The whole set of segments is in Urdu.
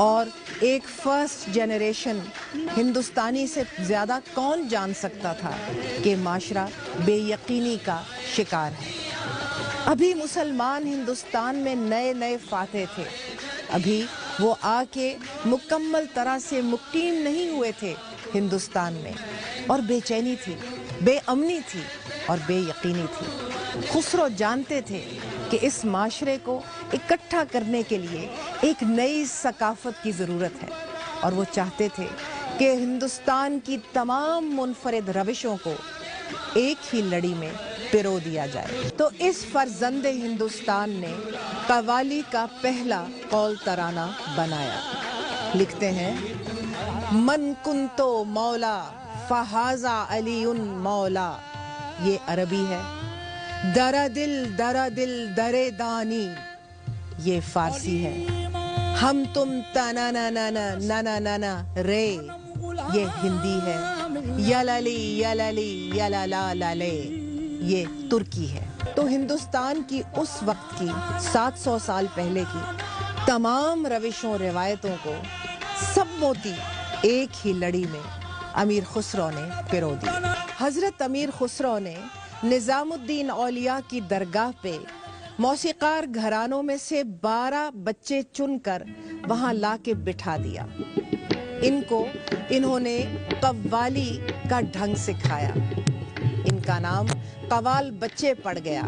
اور ایک فرسٹ جنریشن ہندوستانی سے زیادہ کون جان سکتا تھا کہ معاشرہ بے یقینی کا شکار ہے۔ ابھی مسلمان ہندوستان میں نئے نئے فاتح تھے، ابھی وہ آ کے مکمل طرح سے مقیم نہیں ہوئے تھے ہندوستان میں، اور بے چینی تھی، بے امنی تھی اور بے یقینی تھی۔ خسرو جانتے تھے کہ اس معاشرے کو اکٹھا کرنے کے لیے ایک نئی ثقافت کی ضرورت ہے، اور وہ چاہتے تھے کہ ہندوستان کی تمام منفرد روشوں کو ایک ہی لڑی میں پرو دیا جائے۔ تو اس فرزند ہندوستان نے قوالی کا پہلا قول ترانہ بنایا۔ لکھتے ہیں: من کنتو مولا فہذا علی مولا، یہ عربی ہے۔ در دل در دانی، یہ فارسی ہے۔ ہم تم تنا نا رے، یہ ہندی ہے۔ یللی یللی یللا للے، یہ ترکی ہے۔ تو ہندوستان کی اس وقت کی 700 سال پہلے کی تمام روشوں روایتوں کو سب موتی ایک ہی لڑی میں امیر خسرو نے پرو دی۔ حضرت امیر خسرو نے نظام الدین اولیاء کی درگاہ پہ موسیقار گھرانوں میں سے 12 بچے چن کر وہاں لا کے بٹھا دیا۔ ان کو انہوں نے قوالی کا ڈھنگ سکھایا۔ ان کا نام قوال بچے پڑ گیا،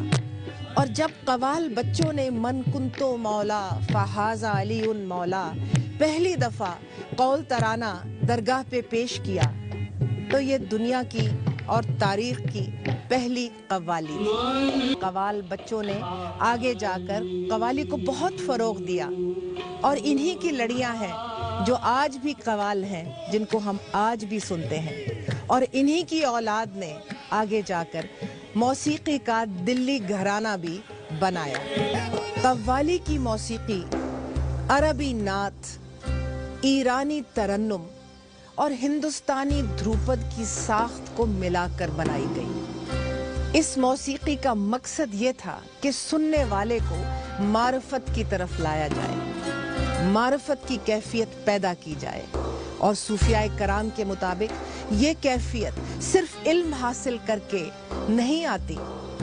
اور جب قوال بچوں نے من کنتو مولا فہذا علی مولا پہلی دفعہ قول ترانہ درگاہ پہ پیش کیا تو یہ دنیا کی اور تاریخ کی پہلی قوالی تھی۔ قوال بچوں نے آگے جا کر قوالی کو بہت فروغ دیا، اور انہی کی لڑیاں ہیں جو آج بھی قوال ہیں، جن کو ہم آج بھی سنتے ہیں، اور انہی کی اولاد نے آگے جا کر موسیقی کا دلی گھرانہ بھی بنایا۔ قوالی کی موسیقی عربی نعت، ایرانی ترنم اور ہندوستانی دھروپد کی ساخت کو ملا کر بنائی گئی۔ اس موسیقی کا مقصد یہ تھا کہ سننے والے کو معرفت کی طرف لایا جائے، معرفت کی کیفیت پیدا کی جائے، اور صوفیاء کرام کے مطابق یہ کیفیت صرف علم حاصل کر کے نہیں آتی،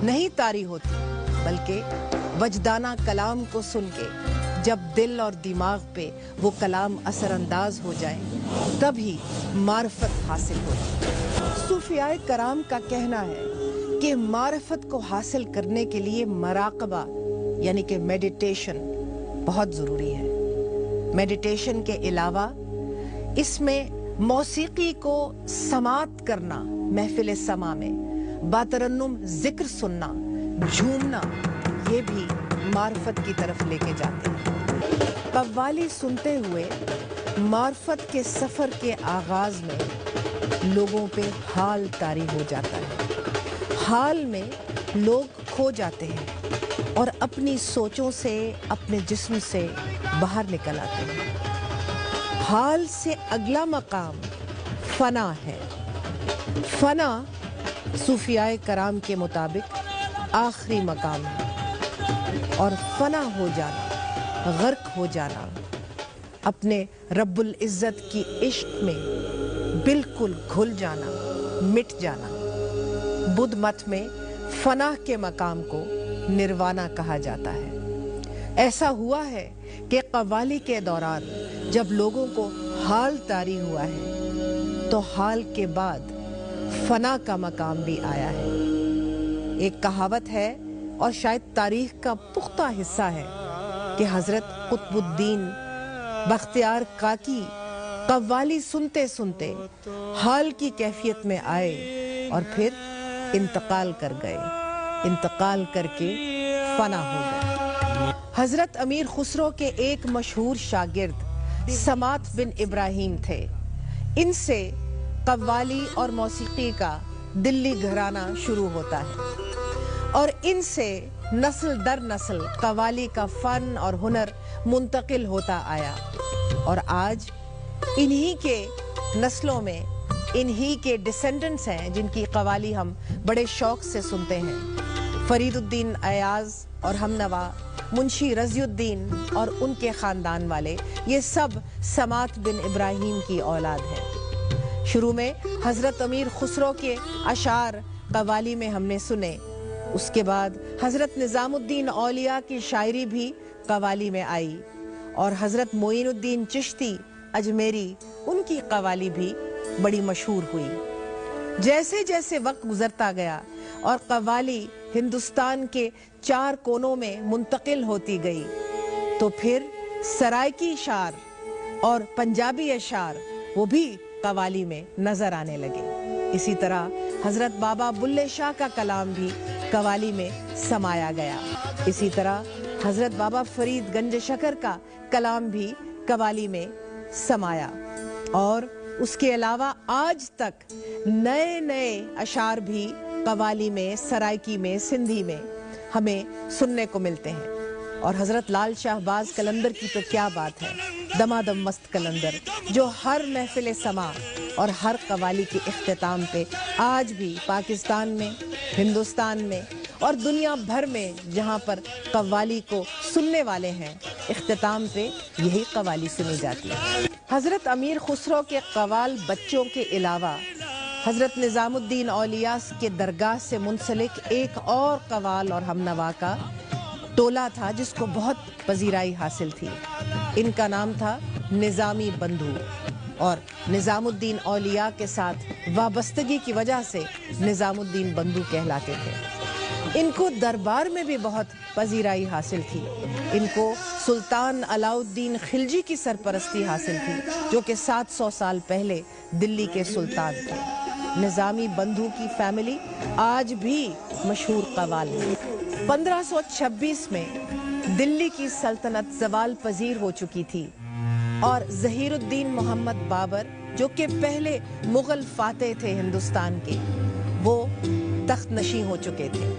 نہیں طاری ہوتی، بلکہ وجدانہ کلام کو سن کے جب دل اور دماغ پہ وہ کلام اثر انداز ہو جائے تبھی معرفت حاصل ہوتی۔ صوفیاء کرام کا کہنا ہے کہ معرفت کو حاصل کرنے کے لیے مراقبہ یعنی کہ میڈیٹیشن بہت ضروری ہے۔ میڈیٹیشن کے علاوہ اس میں موسیقی کو سماعت کرنا، محفل سما میں باترنم ذکر سننا، جھومنا، یہ بھی معرفت کی طرف لے کے جاتے ہیں۔ قوالی سنتے ہوئے معرفت کے سفر کے آغاز میں لوگوں پہ حال طاری ہو جاتا ہے۔ حال میں لوگ کھو جاتے ہیں اور اپنی سوچوں سے، اپنے جسم سے باہر نکل آتے ہیں۔ حال سے اگلا مقام فنا ہے۔ فنا صوفیاء کرام کے مطابق آخری مقام ہے، اور فنا ہو جانا، غرق ہو جانا، اپنے رب العزت کی عشق میں بالکل گھل جانا، مٹ جانا۔ بدھ مت میں فنا کے مقام کو نروانا کہا جاتا ہے۔ ایسا ہوا ہے کہ قوالی کے دوران جب لوگوں کو حال طاری ہوا ہے تو حال کے بعد فنا کا مقام بھی آیا ہے۔ ایک کہاوت ہے اور شاید تاریخ کا پختہ حصہ ہے کہ حضرت قطب الدین بختیار کاکی قوالی سنتے سنتے حال کی کیفیت میں آئے اور پھر انتقال کر گئے، انتقال کر کے فنا ہو گئے۔ حضرت امیر خسرو کے ایک مشہور شاگرد سمات بن ابراہیم تھے۔ ان سے قوالی اور موسیقی کا دلی گھرانہ شروع ہوتا ہے، اور ان سے نسل در نسل قوالی کا فن اور ہنر منتقل ہوتا آیا، اور آج انہی کے نسلوں میں انہی کے ڈسینڈنٹس ہیں جن کی قوالی ہم بڑے شوق سے سنتے ہیں۔ فرید الدین ایاز اور ہم نوا منشی رضی الدین اور ان کے خاندان والے، یہ سب سماط بن ابراہیم کی اولاد ہیں۔ شروع میں حضرت امیر خسرو کے اشعار قوالی میں ہم نے سنے، اس کے بعد حضرت نظام الدین اولیاء کی شاعری بھی قوالی میں آئی، اور حضرت معین الدین چشتی اجمیری ان کی قوالی بھی بڑی مشہور ہوئی۔ جیسے جیسے وقت گزرتا گیا اور قوالی ہندوستان کے 4 کونوں میں منتقل ہوتی گئی، تو پھر سرائکی اشعار اور پنجابی اشعار وہ بھی قوالی میں نظر آنے لگے۔ اسی طرح حضرت بابا بلے شاہ کا کلام بھی قوالی میں سمایا گیا۔ اسی طرح حضرت بابا فرید گنج شکر کا کلام بھی قوالی میں سمایا، اور اس کے علاوہ آج تک نئے نئے اشعار بھی قوالی میں، سرائکی میں، سندھی میں ہمیں سننے کو ملتے ہیں۔ اور حضرت لال شہباز قلندر کی تو کیا بات ہے، دمادم مست قلندر، جو ہر محفل سماع اور ہر قوالی کے اختتام پہ آج بھی پاکستان میں، ہندوستان میں اور دنیا بھر میں جہاں پر قوالی کو سننے والے ہیں، اختتام پہ یہی قوالی سنی جاتی ہے۔ حضرت امیر خسرو کے قوال بچوں کے علاوہ حضرت نظام الدین اولیاء کے درگاہ سے منسلک ایک اور قوال اور ہم نوا کا ٹولہ تھا جس کو بہت پذیرائی حاصل تھی۔ ان کا نام تھا نظامی بندھو، اور نظام الدین اولیاء کے ساتھ وابستگی کی وجہ سے نظام الدین بندھو کہلاتے تھے۔ ان کو دربار میں بھی بہت پذیرائی حاصل تھی۔ ان کو سلطان علاؤ الدین خلجی کی سرپرستی حاصل تھی، جو کہ 700 سال پہلے دلی کے سلطان تھے۔ نظامی بندھو کی فیملی آج بھی مشہور قوال ہے۔ 1526 میں دلی کی سلطنت زوال پذیر ہو چکی تھی، اور ظہیر الدین محمد بابر جو کہ پہلے مغل فاتح تھے ہندوستان کے، وہ تخت نشین ہو چکے تھے۔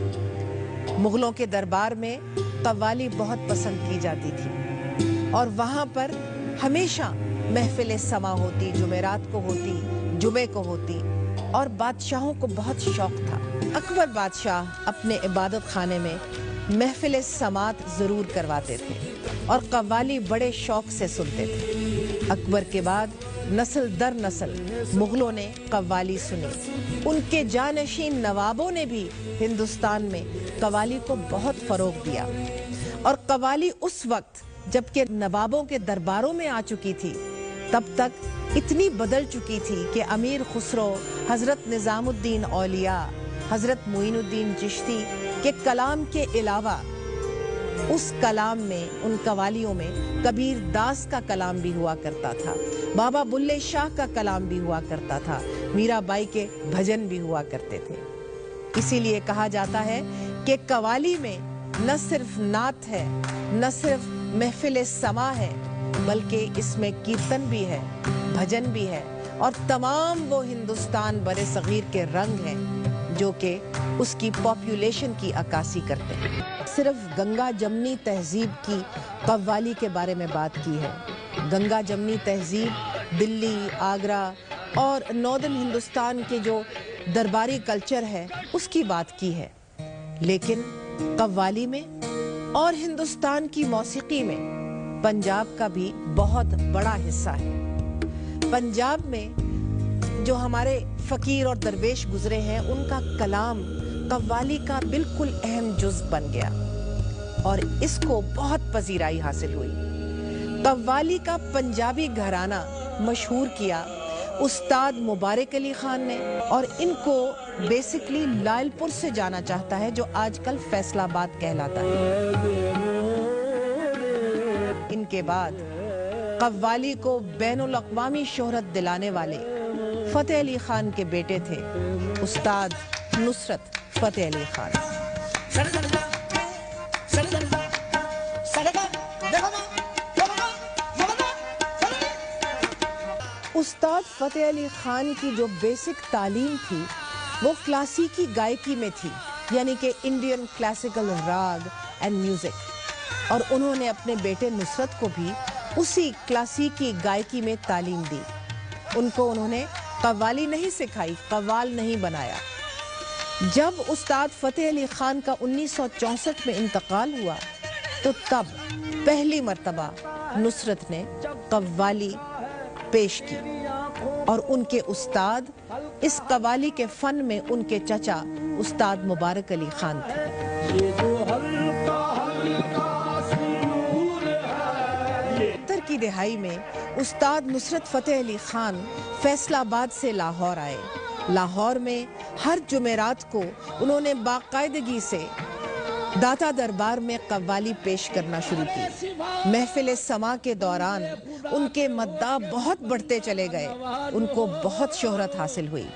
مغلوں کے دربار میں قوالی بہت پسند کی جاتی تھی، اور وہاں پر ہمیشہ محفل سماع ہوتی، جمعرات کو ہوتی، جمعے کو ہوتی، اور بادشاہوں کو بہت شوق تھا۔ اکبر بادشاہ اپنے عبادت خانے میں محفل سماعت ضرور کرواتے تھے، اور قوالی بڑے شوق سے سنتے تھے۔ اکبر کے بعد نسل در نسل مغلوں نے قوالی سنی۔ ان کے جانشین نوابوں نے بھی ہندوستان میں قوالی کو بہت فروغ دیا، اور قوالی اس وقت جبکہ نوابوں کے درباروں میں آ چکی تھی، تب تک اتنی بدل چکی تھی کہ امیر خسرو، حضرت نظام الدین اولیاء، حضرت معین الدین چشتی کے کلام کے علاوہ اس کلام میں، ان قوالیوں میں کبیر داس کا کلام بھی ہوا کرتا تھا، بابا بلے شاہ کا کلام بھی ہوا کرتا تھا، میرا بائی کے بھجن بھی ہوا کرتے تھے۔ اسی لیے کہا جاتا ہے کہ قوالی میں نہ صرف نعت ہے، نہ صرف محفل سماع ہے، بلکہ اس میں کیرتن بھی ہے، بھجن بھی ہے، اور تمام وہ ہندوستان بر صغیر کے رنگ ہیں جو کہ اس کی پاپولیشن کی عکاسی کرتے ہیں۔ صرف گنگا جمنی تہذیب کی قوالی کے بارے میں بات کی ہے۔ گنگا جمنی تہذیب دلی، آگرہ اور ناردرن ہندوستان کے جو درباری کلچر ہے اس کی بات کی ہے، لیکن قوالی میں اور ہندوستان کی موسیقی میں پنجاب کا بھی بہت بڑا حصہ ہے۔ پنجاب میں جو ہمارے فقیر اور درویش گزرے ہیں، ان کا کلام قوالی کا بالکل اہم جز بن گیا، اور اس کو بہت پذیرائی حاصل ہوئی۔ قوالی کا پنجابی گھرانہ مشہور کیا استاد مبارک علی خان نے، اور ان کو بیسکلی لائل پور سے جانا چاہتا ہے، جو آج کل فیصل آباد کہلاتا ہے۔ ان کے بعد قوالی کو بین الاقوامی شہرت دلانے والے فتح علی خان کے بیٹے تھے استاد نصرت فتح علی خان۔ استاد فتح علی خان کی جو بیسک تعلیم تھی وہ کلاسیکی گائیکی میں تھی، یعنی کہ انڈین کلاسیکل راگ اینڈ میوزک، اور انہوں نے اپنے بیٹے نصرت کو بھی اسی کلاسیکی گائیکی میں تعلیم دی۔ ان کو انہوں نے قوالی نہیں سکھائی، قوال نہیں بنایا۔ جب استاد فتح علی خان کا 1964 میں انتقال ہوا تو تب پہلی مرتبہ نصرت نے قوالی پیش کی اور ان کے استاد اس قوالی کے فن میں ان کے چچا استاد مبارک علی خان تھے۔ 70 کی دہائی میں استاد نصرت فتح علی خان فیصل آباد سے لاہور آئے۔ لاہور میں ہر جمعرات کو انہوں نے باقاعدگی سے داتا دربار میں قوالی پیش کرنا شروع کی۔ محفل سما کے دوران ان کے مداح بہت بڑھتے چلے گئے، ان کو بہت شہرت حاصل ہوئی۔